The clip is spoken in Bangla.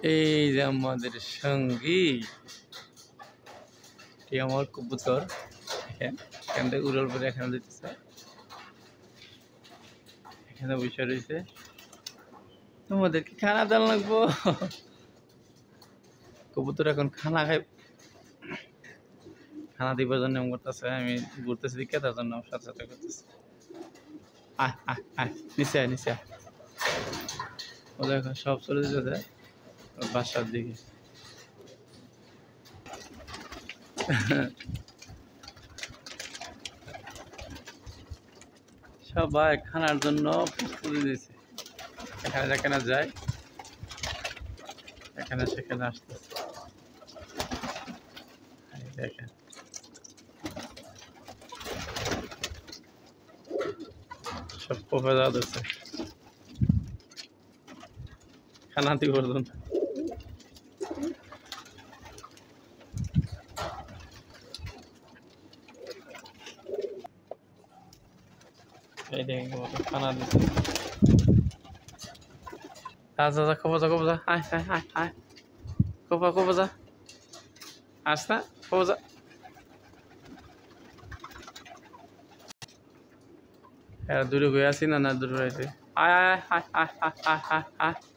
এই যে আমাদের সঙ্গী এটি আমার কবুতর এখান থেকে উড়াল পরে এখানে দিতেছে এখানে বসে রয়েছে তোমাদেরকে খানা দেওয়া লাগবো কবুতর এখন খানা খাই খানা দিবার জন্য এমন করতেছে আমি ঘুরতেছি দিকে তার জন্য আমার সাথে সাথে করতেছি আয় আয় আয় নিচে আয় নিচে আয় ও দেখো সব চলে যেতে বাসার দিকে সবাই খানার জন্য প্রস্তুতি দিয়েছে এখানে যেখানে যায় এখানে সেখানে আসতেছে দেখেন সব কপে যাওয়া দিচ্ছে খানা দি পর্যন্ত এই দেখেন খানা দিচ্ছে আচ্ছা আচ্ছা খবর যা আয় আয় আয় আয় খবর যা আস না খবর যা দূরে গিয়ে আসি না দূরে আছে আয় আয় আয় আয় আয় আয় আয়